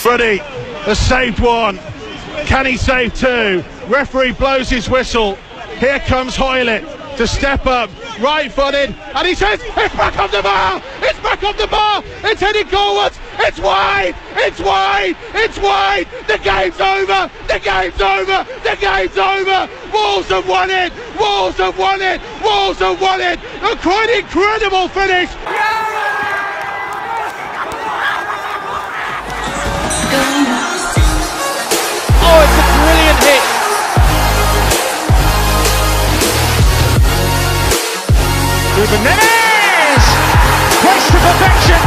Freddie has saved one. Can he save two? Referee blows his whistle. Here comes Hoylett to step up, right-footed, and he says, it's back on the bar! It's back on the bar! It's heading forwards! It's wide! It's wide! It's wide! The game's over! The game's over! The game's over! Wolves have won it! Wolves have won it! Wolves have won it! A quite incredible finish! Oh, it's a brilliant hit! Ruben Neves! Pushed to perfection!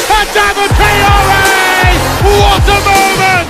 Adama Traore! What a moment!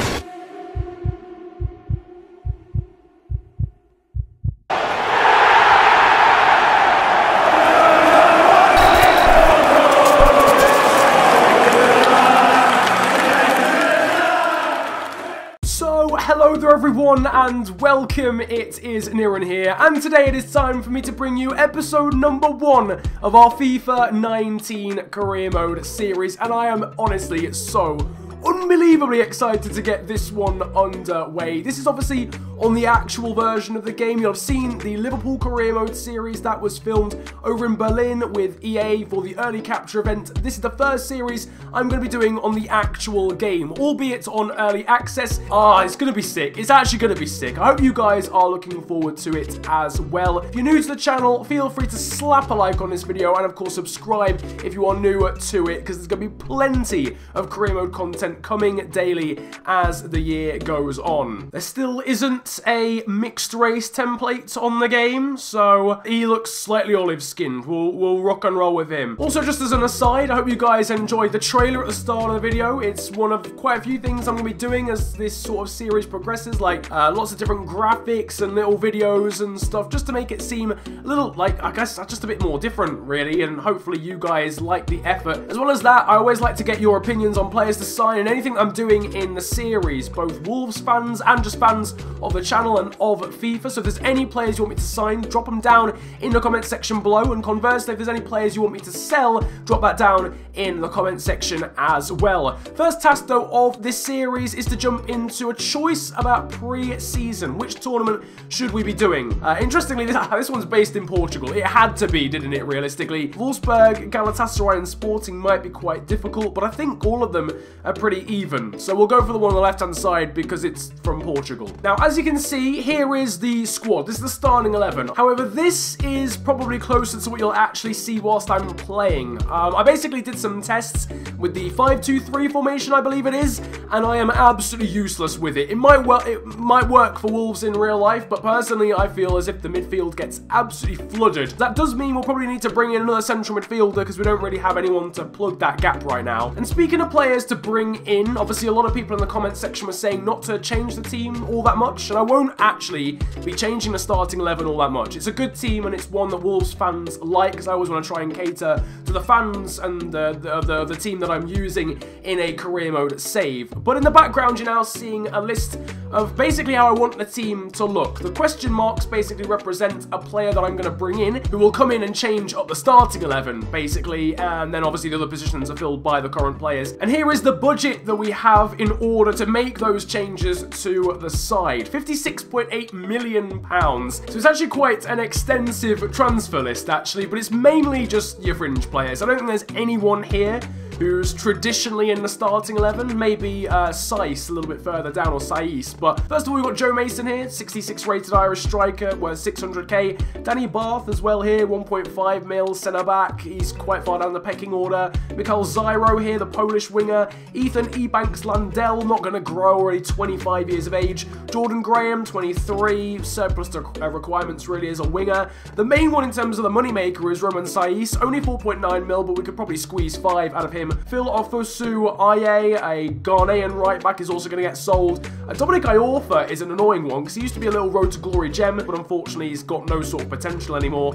Hello there everyone and welcome, it is Niran here, and today it is time for me to bring you episode number 1 of our FIFA 19 career mode series, and I am honestly so unbelievably excited to get this one underway. This is obviously on the actual version of the game. You'll have seen the Liverpool career mode series that was filmed over in Berlin with EA for the early capture event. This is the first series I'm going to be doing on the actual game, albeit on early access. It's going to be sick. It's actually going to be sick. I hope you guys are looking forward to it as well. If you're new to the channel, feel free to slap a like on this video and of course subscribe if you are new to it, because there's going to be plenty of career mode content coming daily as the year goes on. There still isn't a mixed race template on the game, so he looks slightly olive skinned. We'll rock and roll with him. Also, just as an aside, I hope you guys enjoyed the trailer at the start of the video. It's one of quite a few things I'm going to be doing as this sort of series progresses, like lots of different graphics and little videos and stuff, just to make it seem a little, like, I guess, just a bit more different, really, and hopefully you guys like the effort. As well as that, I always like to get your opinions on players to sign and anything I'm doing in the series, both Wolves fans and just fans of the channel and of FIFA. So if there's any players you want me to sign, drop them down in the comment section below, and conversely, if there's any players you want me to sell, drop that down in the comment section as well. First task though of this series is to jump into a choice about pre-season. Which tournament should we be doing? Interestingly, this one's based in Portugal. It had to be, didn't it, realistically? Wolfsburg, Galatasaray and Sporting might be quite difficult, but I think all of them are pretty even. So we'll go for the one on the left-hand side because it's from Portugal. Now, as you can see, here is the squad. This is the starting 11. However, this is probably closer to what you'll actually see whilst I'm playing. I basically did some tests with the 5-2-3 formation, I believe it is, and I am absolutely useless with it. It might work for Wolves in real life, but personally, I feel as if the midfield gets absolutely flooded. That does mean we'll probably need to bring in another central midfielder because we don't really have anyone to plug that gap right now. And speaking of players to bring in, obviously a lot of people in the comment section were saying not to change the team all that much, and I won't actually be changing the starting 11 all that much. It's a good team and it's one that Wolves fans like, because I always want to try and cater to the fans and the team that I'm using in a career mode save. But in the background, you're now seeing a list of basically how I want the team to look. The question marks basically represent a player that I'm going to bring in who will come in and change up the starting 11, basically, and then obviously the other positions are filled by the current players. And here is the budget that we have in order to make those changes to the side. £56.8 million. So it's actually quite an extensive transfer list, actually, but it's mainly just your fringe players. I don't think there's anyone here who's traditionally in the starting 11, maybe Saiss a little bit further down, or Saiss. But first of all, we've got Joe Mason here, 66 rated Irish striker, worth 600k. Danny Barth as well here, 1.5 mil, centre back. He's quite far down the pecking order. Mikhail Zyro here, the Polish winger. Ethan Ebanks Landell, not going to grow, already 25 years of age. Jordan Graham, 23, surplus to requirements really as a winger. The main one in terms of the moneymaker is Roman Saiss, only 4.9 mil, but we could probably squeeze 5 out of him. Phil Ofosu Aye, a Ghanaian right back, is also going to get sold. Dominic Iorfa is an annoying one because he used to be a little road to glory gem, but unfortunately he's got no sort of potential anymore.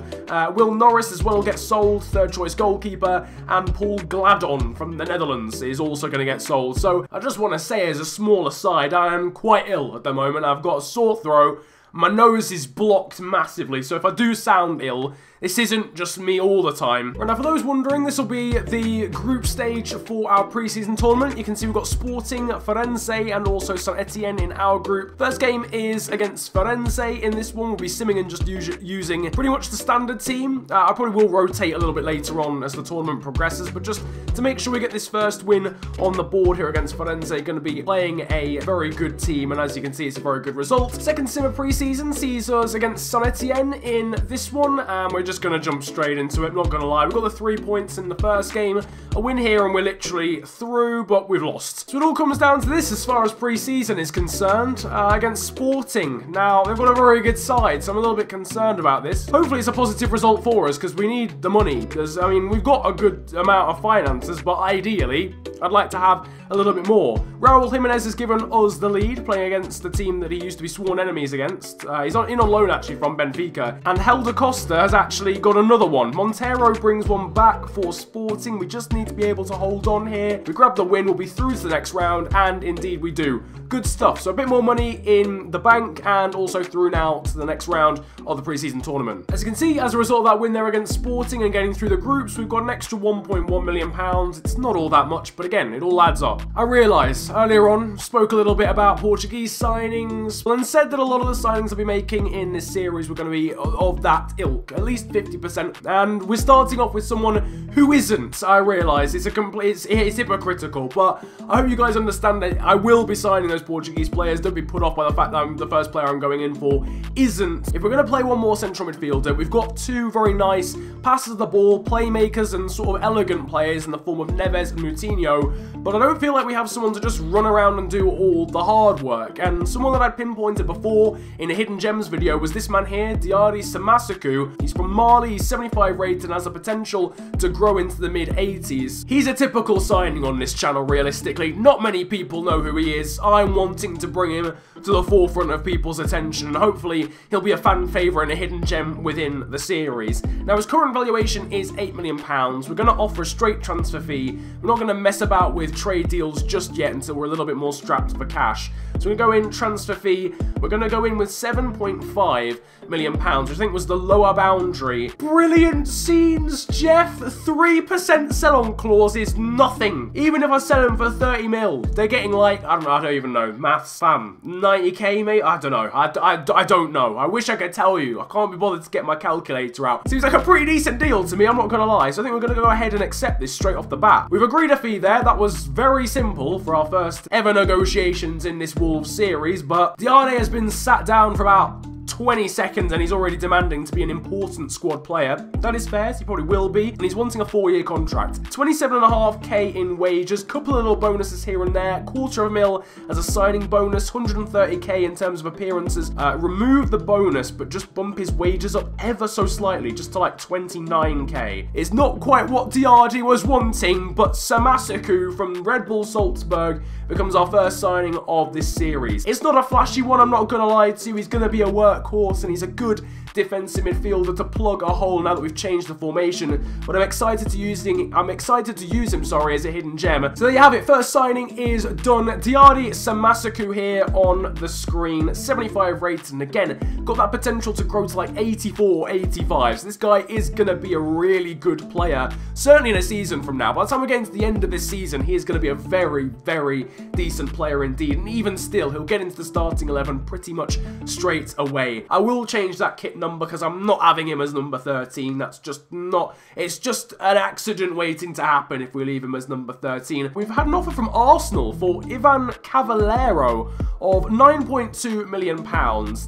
Will Norris as well gets sold, third choice goalkeeper, and Paul Gladon from the Netherlands is also going to get sold. So I just want to say, as a small aside, I am quite ill at the moment. I've got a sore throat. My nose is blocked massively, so if I do sound ill, this isn't just me all the time. Right, now for those wondering, this will be the group stage for our pre-season tournament. You can see we've got Sporting, Firenze, and also Saint Etienne in our group. First game is against Firenze. In this one, we'll be simming and just using pretty much the standard team. I probably will rotate a little bit later on as the tournament progresses, but just to make sure we get this first win on the board here against Firenze, going to be playing a very good team, and as you can see, it's a very good result. Second sim of pre-season sees us against Saint Etienne in this one, and we're just going to jump straight into it, not going to lie. We've got the 3 points in the first game, a win here, and we're literally through, but we've lost. So it all comes down to this as far as pre-season is concerned, against Sporting. Now, they've got a very good side, so I'm a little bit concerned about this. Hopefully it's a positive result for us, because we need the money, because, I mean, we've got a good amount of finances, but ideally, I'd like to have a little bit more. Raul Jimenez has given us the lead, playing against the team that he used to be sworn enemies against. He's in on loan, actually, from Benfica. And Helder Costa has actually got another one. Montero brings one back for Sporting. We just need to be able to hold on here. If we grab the win, we'll be through to the next round, and indeed we do. Good stuff. So a bit more money in the bank, and also through now to the next round of the pre-season tournament. As you can see, as a result of that win there against Sporting and getting through the groups, we've got an extra £1.1 million. It's not all that much, but again, it all adds up. I realise earlier on, spoke a little bit about Portuguese signings, and said that a lot of the signings I'll be making in this series were going to be of that ilk, at least 50%. And we're starting off with someone who isn't. I realise it's hypocritical, but I hope you guys understand that I will be signing those Portuguese players. Don't be put off by the fact that the first player I'm going in for isn't. If we're going to play one more central midfielder, we've got two very nice passes of the ball, playmakers, and sort of elegant players in the form of Neves and Moutinho, but I don't feel like we have someone to just run around and do all the hard work. And someone that I pinpointed before in a Hidden Gems video was this man here, Diari Samasaku. He's from Mali, he's 75 rated and has the potential to grow into the mid-80s. He's a typical signing on this channel, realistically. Not many people know who he is. I'm wanting to bring him to the forefront of people's attention, and hopefully he'll be a fan favourite and a hidden gem within the series. Now, his current valuation is £8 million. We're going to offer a straight transfer fee. We're not going to mess about with trade deals just yet until we're a little bit more strapped for cash. So we're going to go in transfer fee. We're going to go in with £7.5 million, which I think was the lower boundary. Brilliant scenes, Jeff. 3% sell-on clause is nothing. Even if I sell them for 30 mil, they're getting like, I don't even know, maths, fam, 90k, mate? I don't know. I don't know. I wish I could tell you. I can't be bothered to get my calculator out. Seems like a pretty decent deal to me, I'm not going to lie. So I think we're going to go ahead and accept this straight off the bat. We've agreed a fee there. That was very simple for our first ever negotiations in this Wolves series, but Diane has been sat down for about 20 seconds and he's already demanding to be an important squad player. That is fair, he probably will be, and he's wanting a 4-year contract. 27.5k in wages, couple of little bonuses here and there, £250,000 as a signing bonus, 130k in terms of appearances. Remove the bonus, but just bump his wages up ever so slightly, just to like 29k. It's not quite what Diardi was wanting, but Samasaku from Red Bull Salzburg becomes our first signing of this series. It's not a flashy one, I'm not gonna lie to you. He's gonna be a workhorse and he's a good defensive midfielder to plug a hole now that we've changed the formation, but I'm excited to use him as a hidden gem. So there you have it, first signing is done. Diari Samasaku here on the screen, 75 rated, and again got that potential to grow to like 84, 85. So this guy is gonna be a really good player, certainly in a season from now. By the time we're getting to the end of this season, he is gonna be a very, very decent player indeed, and even still he'll get into the starting 11 pretty much straight away. I will change that kit number because I'm not having him as number 13. That's just not, it's just an accident waiting to happen if we leave him as number 13. We've had an offer from Arsenal for Ivan Cavallero of £9.2 million.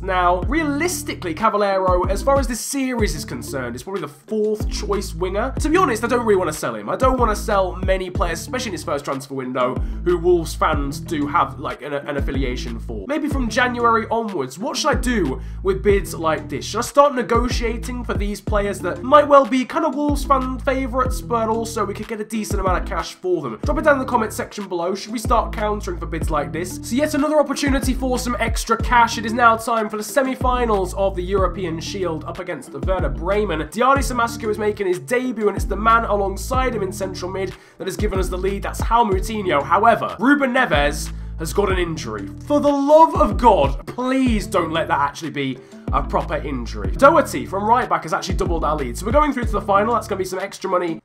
Now, realistically, Cavallero, as far as this series is concerned, is probably the 4th choice winger. To be honest, I don't really want to sell him. I don't want to sell many players, especially in his first transfer window, who Wolves fans do have like an affiliation for. Maybe from January onwards, what should I do with bids like this? Should I start negotiating for these players that might well be kind of Wolves fan favourites, but also we could get a decent amount of cash for them? Drop it down in the comment section below. Should we start countering for bids like this? So yet another opportunity for some extra cash. It is now time for the semi-finals of the European Shield up against Werder Bremen. Diari Samasaku is making his debut, and it's the man alongside him in central mid that has given us the lead. That's Moutinho. However, Ruben Neves has got an injury. For the love of God, please don't let that actually be a proper injury. Doherty from right back has actually doubled our lead. So we're going through to the final. That's going to be some extra money.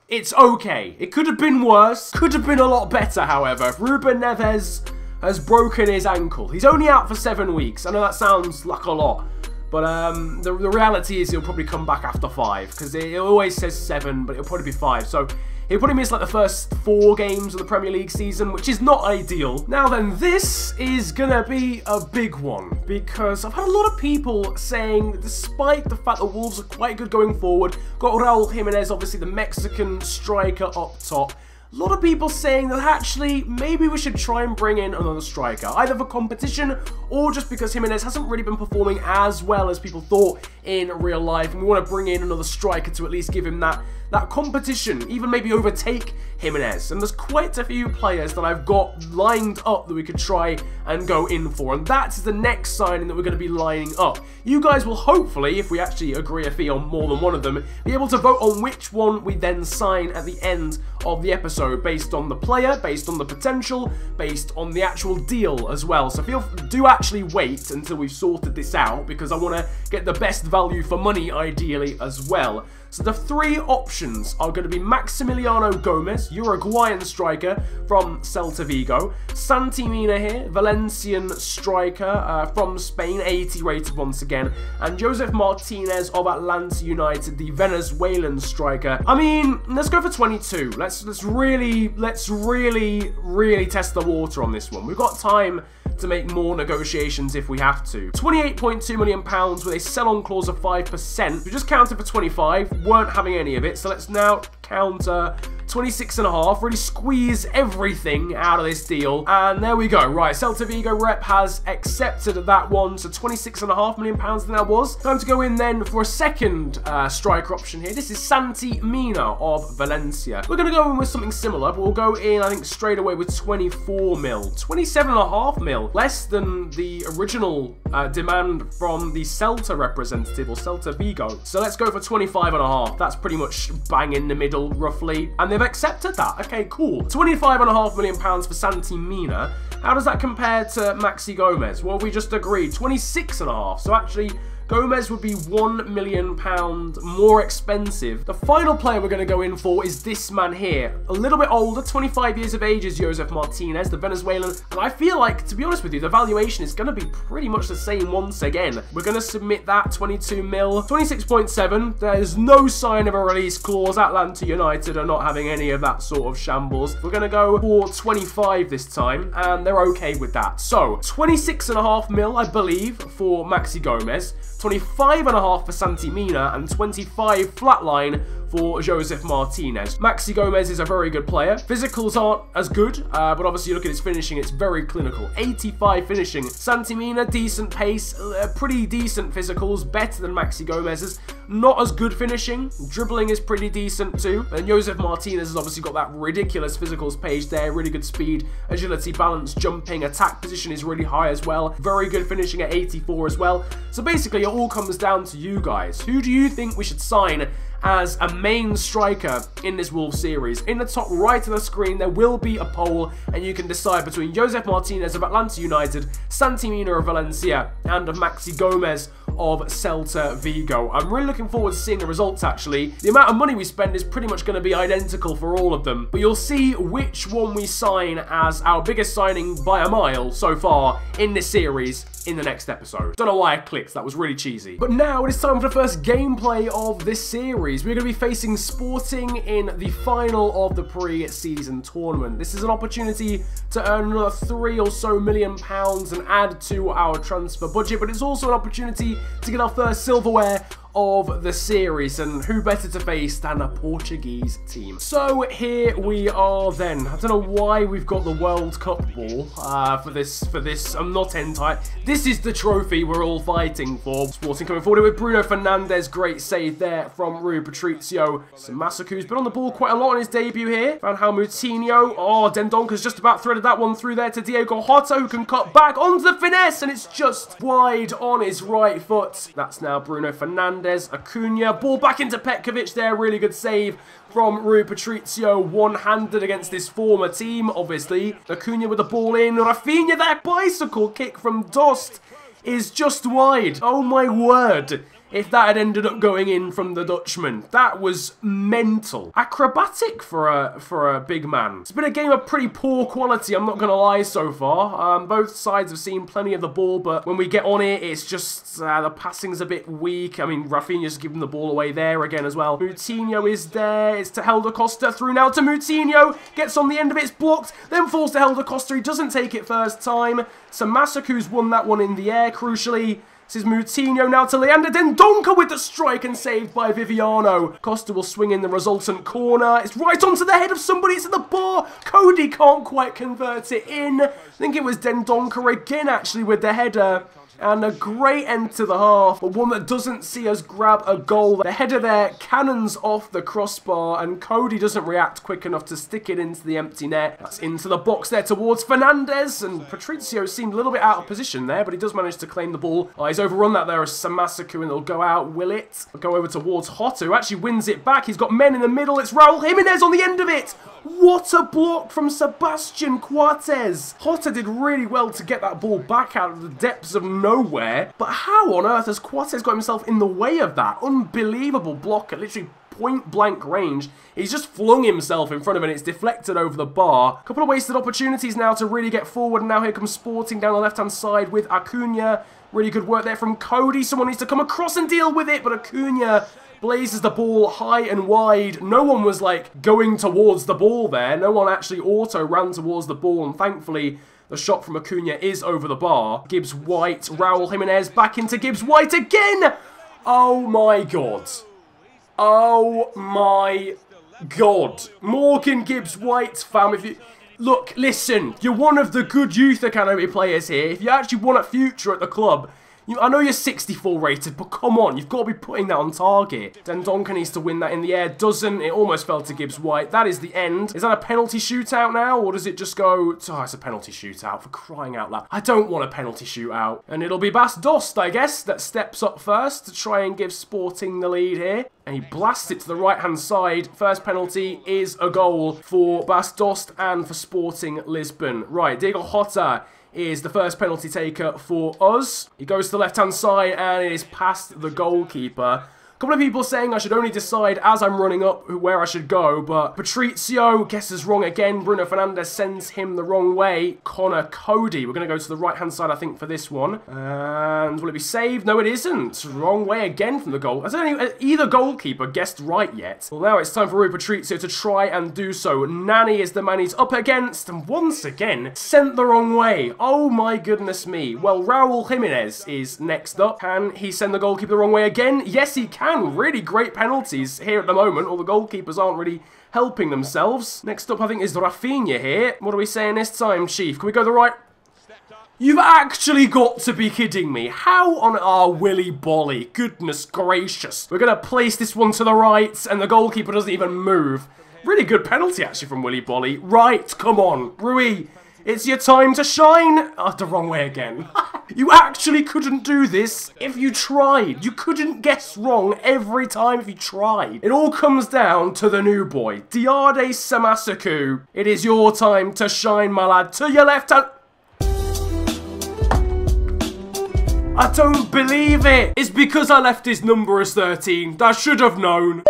It's okay. It could have been worse. Could have been a lot better, however. Ruben Neves has broken his ankle. He's only out for 7 weeks. I know that sounds like a lot. But the reality is he'll probably come back after 5. Because it always says 7, but it'll probably be 5. So he'll probably miss like the first 4 games of the Premier League season, which is not ideal. Now then, this is going to be a big one. Because I've had a lot of people saying, despite the fact that Wolves are quite good going forward, got Raul Jimenez, obviously the Mexican striker up top. A lot of people saying that actually maybe we should try and bring in another striker, either for competition or just because Jimenez hasn't really been performing as well as people thought in real life, and we want to bring in another striker to at least give him that competition, even maybe overtake Jimenez. And there's quite a few players that I've got lined up that we could try and go in for, and that's the next signing that we're going to be lining up. You guys will hopefully, if we actually agree a fee on more than one of them, be able to vote on which one we then sign at the end of the episode, based on the player, based on the potential, based on the actual deal as well. So do actually wait until we've sorted this out, because I want to get the best value for money ideally as well. So the 3 options are going to be Maximiliano Gomez, Uruguayan striker from Celta Vigo, Santi Mina here, Valencian striker from Spain, 80 rated once again, and Josef Martinez of Atlanta United, the Venezuelan striker. I mean, let's go for 22. Let's really test the water on this one. We've got time to make more negotiations if we have to. £28.2 million with a sell-on clause of 5%. We just counted for 25, weren't having any of it, so let's now counter 26.5, really squeeze everything out of this deal, and there we go. Right, Celta Vigo rep has accepted that one, so £26.5 million that was. Time to go in then for a second striker option here. This is Santi Mina of Valencia. We're going to go in with something similar, but we'll go in, I think, straight away with 24 mil. 27.5 mil, less than the original demand from the Celta representative, or Celta Vigo. So let's go for 25.5. That's pretty much bang in the middle, roughly. And they've accepted that. Okay, cool. £25.5 million for Santi Mina. How does that compare to Maxi Gomez? Well, we just agreed. 26.5. So actually, Gomez would be £1 million more expensive. The final player we're going to go in for is this man here. A little bit older, 25 years of age, is Josef Martinez, the Venezuelan. And I feel like, to be honest with you, the valuation is going to be pretty much the same once again. We're going to submit that 22 mil. 26.7. There's no sign of a release clause. Atlanta United are not having any of that sort of shambles. We're going to go for 25 this time, and they're okay with that. So, 26.5 mil, I believe, for Maxi Gomez. 25.5 for Santi Mina, and 25 flatline for Josef Martinez. Maxi Gomez is a very good player. Physicals aren't as good, but obviously you look at his finishing, it's very clinical. 85 finishing. Santi Mina, decent pace, pretty decent physicals, better than Maxi Gomez's. Not as good finishing. Dribbling is pretty decent too. And Josef Martinez has obviously got that ridiculous physicals page there. Really good speed, agility, balance, jumping, attack position is really high as well. Very good finishing at 84 as well. So basically it all comes down to you guys. Who do you think we should sign as a main striker in this Wolves series? In the top right of the screen, there will be a poll, and you can decide between Josef Martinez of Atlanta United, Santi Mina of Valencia, and of Maxi Gomez of Celta Vigo. I'm really looking forward to seeing the results, actually. The amount of money we spend is pretty much going to be identical for all of them, but you'll see which one we sign as our biggest signing by a mile so far in this series in the next episode. Don't know why I clicked, that was really cheesy. But now it is time for the first gameplay of this series. We're going to be facing Sporting in the final of the pre-season tournament. This is an opportunity to earn another £3 or so million and add to our transfer budget, but it's also an opportunity to get our first silverware of the series, and who better to face than a Portuguese team. So here we are then. I don't know why we've got the World Cup ball for this. I'm not hentai. This is the trophy we're all fighting for. Sporting coming forward with Bruno Fernandes. Great save there from Rui Patricio. Masuku's been on the ball quite a lot on his debut here. Found how Moutinho. Oh, Dendonka's just about threaded that one through there to Diego Jota, who can cut back onto the finesse, and it's just wide on his right foot. That's now Bruno Fernandes. Fernandez, Acuna, ball back into Petkovic there, really good save from Rui Patricio, one-handed against this former team, obviously. Acuna with the ball in, Rafinha, that bicycle kick from Dost is just wide. Oh my word. If that had ended up going in from the Dutchman. That was mental. Acrobatic for a big man. It's been a game of pretty poor quality, I'm not going to lie, so far. Both sides have seen plenty of the ball, but when we get on it, it's just the passing's a bit weak. I mean, Rafinha's giving the ball away there again as well. Moutinho is there. It's to Helder Costa. Through now to Moutinho. Gets on the end of it. It's blocked. Then falls to Helder Costa. He doesn't take it first time. So Masaku's won that one in the air, crucially. This is Moutinho now to Leander Dendoncker with the strike and saved by Viviano. Costa will swing in the resultant corner. It's right onto the head of somebody. It's at the bar. Cody can't quite convert it in. I think it was Dendoncker again, actually, with the header. And a great end to the half, but one that doesn't see us grab a goal. The header there cannons off the crossbar, and Cody doesn't react quick enough to stick it into the empty net. That's into the box there towards Fernandez, and Patricio seemed a little bit out of position there, but he does manage to claim the ball. Oh, he's overrun that there as Samasaku, and it'll go out. Will it? Go over towards Hotta, who actually wins it back. He's got men in the middle. It's Raul Jimenez on the end of it. What a block from Sebastian Coates. Hotta did really well to get that ball back out of the depths of nowhere. But how on earth has Coates got himself in the way of that? Unbelievable block at literally point blank range. He's just flung himself in front of it. It's deflected over the bar. A couple of wasted opportunities now to really get forward. And now here comes Sporting down the left-hand side with Acuna. Really good work there from Cody. Someone needs to come across and deal with it. But Acuna blazes the ball high and wide. No one was like going towards the ball there. No one actually auto ran towards the ball, and thankfully the shot from Acuna is over the bar. Gibbs White, Raul Jimenez back into Gibbs White again. Oh my god. Oh my god. Morgan Gibbs White, fam, if you look, listen, you're one of the good youth academy players here. If you actually want a future at the club, I know you're 64 rated, but come on, you've got to be putting that on target. Dendoncker needs to win that in the air. Doesn't. It almost fell to Gibbs White. That is the end. Is that a penalty shootout now, or does it just go... Oh, it's a penalty shootout, for crying out loud. I don't want a penalty shootout. And it'll be Bas Dost, I guess, that steps up first to try and give Sporting the lead here. And he blasts it to the right-hand side. First penalty is a goal for Bas Dost and for Sporting Lisbon. Right, Diego Jota is the first penalty taker for us. He goes to the left-hand side and it is past the goalkeeper. A couple of people saying I should only decide as I'm running up where I should go, but Patricio guesses wrong again. Bruno Fernandes sends him the wrong way. Connor Cody. We're going to go to the right-hand side, I think, for this one. And will it be saved? No, it isn't. Wrong way again from the goal. Has either goalkeeper guessed right yet? Well, now it's time for Rui Patricio to try and do so. Nani is the man he's up against, and once again, sent the wrong way. Oh my goodness me. Well, Raul Jimenez is next up. Can he send the goalkeeper the wrong way again? Yes, he can. Really great penalties here at the moment. All the goalkeepers aren't really helping themselves. Next up, I think, is Rafinha here. What are we saying this time, Chief? Can we go the right... You've actually got to be kidding me. How on our Willy Bolly? Goodness gracious. We're going to place this one to the right, and the goalkeeper doesn't even move. Really good penalty, actually, from Willy Bolly. Right, come on. Rui, it's your time to shine. Oh, the wrong way again. You actually couldn't do this if you tried. You couldn't guess wrong every time if you tried. It all comes down to the new boy, Diade Samasaku. It is your time to shine, my lad. To your left hand. I don't believe it. It's because I left his number as 13. I should have known.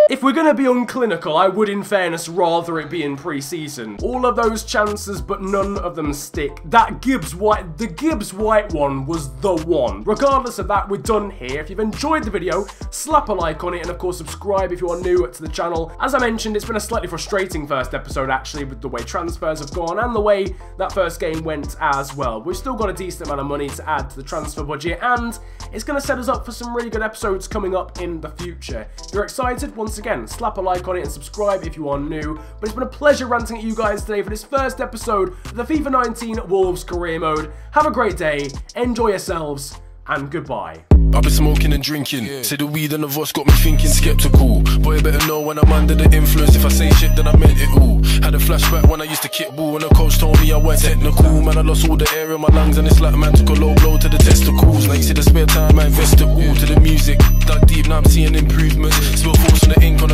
If we're going to be unclinical, I would in fairness rather it be in pre-season. All of those chances, but none of them stick. That the Gibbs White one was the one. Regardless of that, we're done here. If you've enjoyed the video, slap a like on it, and of course subscribe if you are new to the channel. As I mentioned, it's been a slightly frustrating first episode actually, with the way transfers have gone and the way that first game went as well. We've still got a decent amount of money to add to the transfer budget, and it's going to set us up for some really good episodes coming up in the future. If you're excited, once again, slap a like on it and subscribe if you are new. But it's been a pleasure ranting at you guys today for this first episode of the FIFA 19 Wolves career mode. Have a great day, enjoy yourselves, and goodbye. I've been smoking and drinking. Say the weed and the voice got me thinking skeptical. Boy, you better know when I'm under the influence. If I say shit, then I meant it all. Had a flashback when I used to kick ball, and the coach told me I weren't technical. Man, I lost all the air in my lungs, and it's like a man took a low blow to the testicles. Now you see the spare time, I invest it all to the music. Dug deep. now I'm seeing improvements. Spill force on the ink on